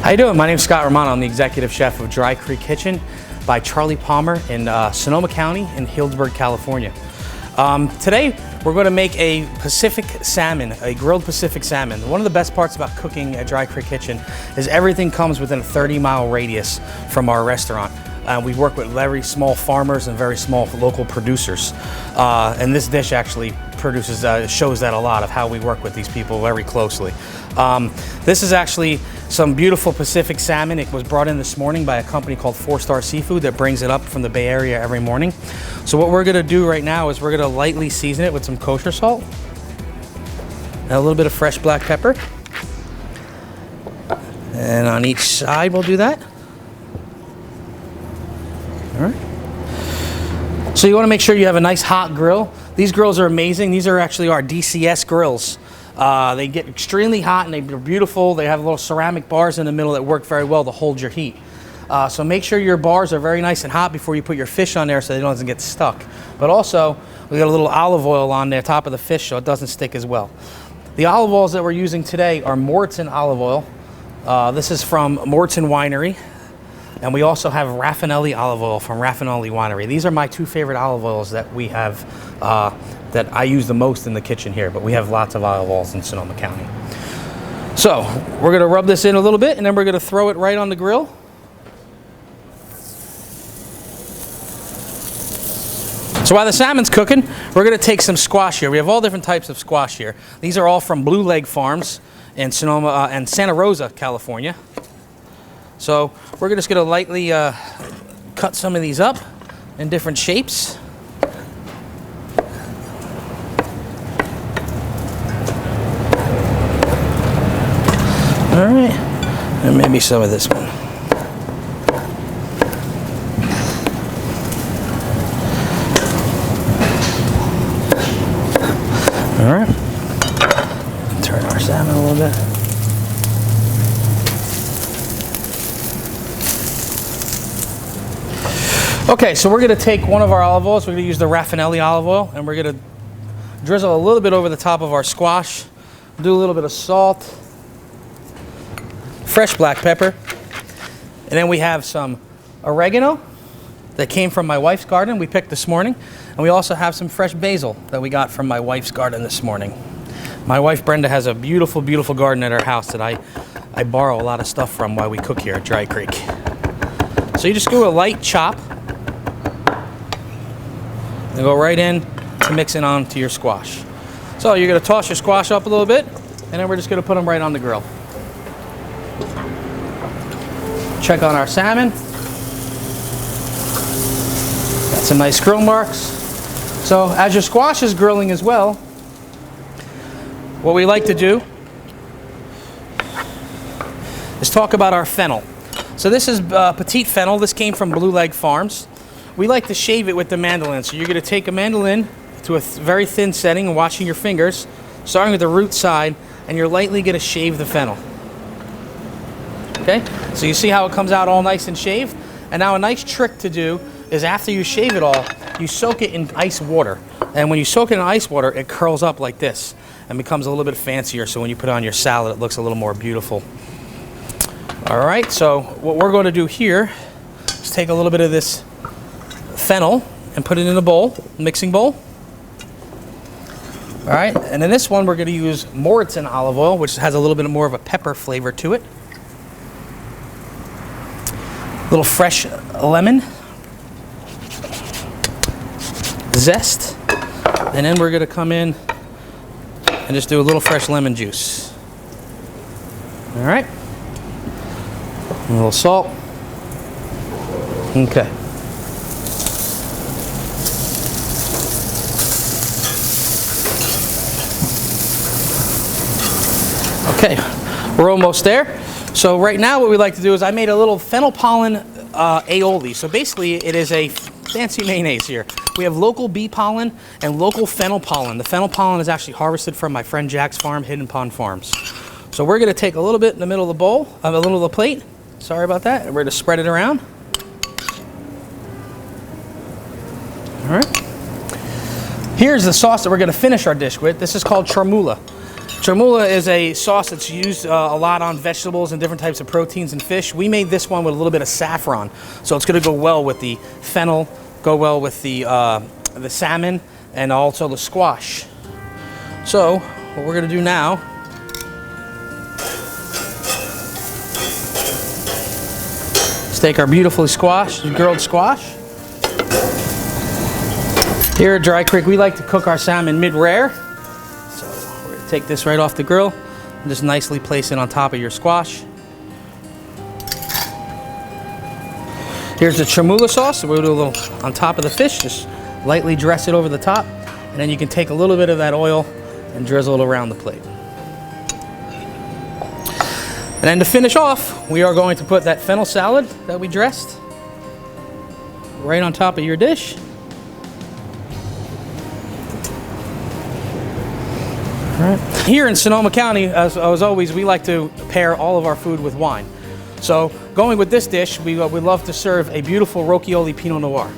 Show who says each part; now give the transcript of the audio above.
Speaker 1: How you doing? My name's Scott Romano. I'm the executive chef of Dry Creek Kitchen by Charlie Palmer in Sonoma County in Healdsburg, California. Today we're going to make a Pacific salmon, a grilled Pacific salmon. One of the best parts about cooking at Dry Creek Kitchen is everything comes within a 30-mile radius from our restaurant. We work with very small farmers and very small local producers. And this dish actually shows that a lot of how we work with these people very closely. This is actually some beautiful Pacific salmon. It was brought in this morning by a company called 4-Star Seafood that brings it up from the Bay Area every morning. So what we're gonna do right now is we're gonna lightly season it with some kosher salt and a little bit of fresh black pepper. And on each side we'll do that. All right. So you wanna make sure you have a nice hot grill. These grills are amazing. These are actually our DCS grills. They get extremely hot and they're beautiful. They have little ceramic bars in the middle that work very well to hold your heat. So make sure your bars are very nice and hot before you put your fish on there so they don't get stuck. But also, we got a little olive oil on the top of the fish so it doesn't stick as well. The olive oils that we're using today are Morton olive oil. This is from Morton Winery. And we also have Raffinelli olive oil from Raffinelli Winery. These are my two favorite olive oils that we have, that I use the most in the kitchen here, but we have lots of olive oils in Sonoma County. So we're gonna rub this in a little bit and then we're gonna throw it right on the grill. So while the salmon's cooking, we're gonna take some squash here. We have all different types of squash here. These are all from Blue Leg Farms in Sonoma and Santa Rosa, California. So we're just gonna lightly cut some of these up in different shapes. All right, and maybe some of this one. All right, turn our salmon a little bit. Okay, so we're going to take one of our olive oils. We're going to use the Raffinelli olive oil, and we're going to drizzle a little bit over the top of our squash. Do a little bit of salt, fresh black pepper, and then we have some oregano that came from my wife's garden we picked this morning, and we also have some fresh basil that we got from my wife's garden this morning. My wife Brenda has a beautiful, beautiful garden at her house that I borrow a lot of stuff from while we cook here at Dry Creek. So you just do a light chop. And go right in to mix it onto your squash. So you're going to toss your squash up a little bit, and then we're just going to put them right on the grill. Check on our salmon. Got some nice grill marks. So as your squash is grilling as well, what we like to do is talk about our fennel. So this is petite fennel. This came from Blue Leg Farms. We like to shave it with the mandolin. So you're going to take a mandolin to a very thin setting and watching your fingers, starting with the root side, and you're lightly going to shave the fennel. Okay? So you see how it comes out all nice and shaved? And now a nice trick to do is after you shave it all, you soak it in ice water. And when you soak it in ice water, it curls up like this and becomes a little bit fancier. So when you put it on your salad, it looks a little more beautiful. All right, so what we're going to do here is take a little bit of this fennel and put it in a bowl, mixing bowl. All right, and in this one we're going to use Morton olive oil, which has a little bit more of a pepper flavor to it. A little fresh lemon zest, and then we're going to come in and just do a little fresh lemon juice. All right, a little salt. Okay. Okay, we're almost there. So right now what we like to do is I made a little fennel pollen aioli. So basically it is a fancy mayonnaise here. We have local bee pollen and local fennel pollen. The fennel pollen is actually harvested from my friend Jack's farm, Hidden Pond Farms. So we're going to take a little bit in the middle of the bowl, a little of the plate. Sorry about that. And we're going to spread it around. All right. Here's the sauce that we're going to finish our dish with. This is called charmula. Chermoula is a sauce that's used a lot on vegetables and different types of proteins and fish. We made this one with a little bit of saffron, so it's going to go well with the fennel, go well with the salmon, and also the squash. So what we're going to do now is take our beautifully grilled squash. Here at Dry Creek, we like to cook our salmon mid-rare. Take this right off the grill and just nicely place it on top of your squash. Here's the chermoula sauce. So we'll do a little on top of the fish, just lightly dress it over the top, and then you can take a little bit of that oil and drizzle it around the plate. And then to finish off, we are going to put that fennel salad that we dressed right on top of your dish. Right. Here in Sonoma County, as always, we like to pair all of our food with wine. So going with this dish, we love to serve a beautiful Rocchioli Pinot Noir.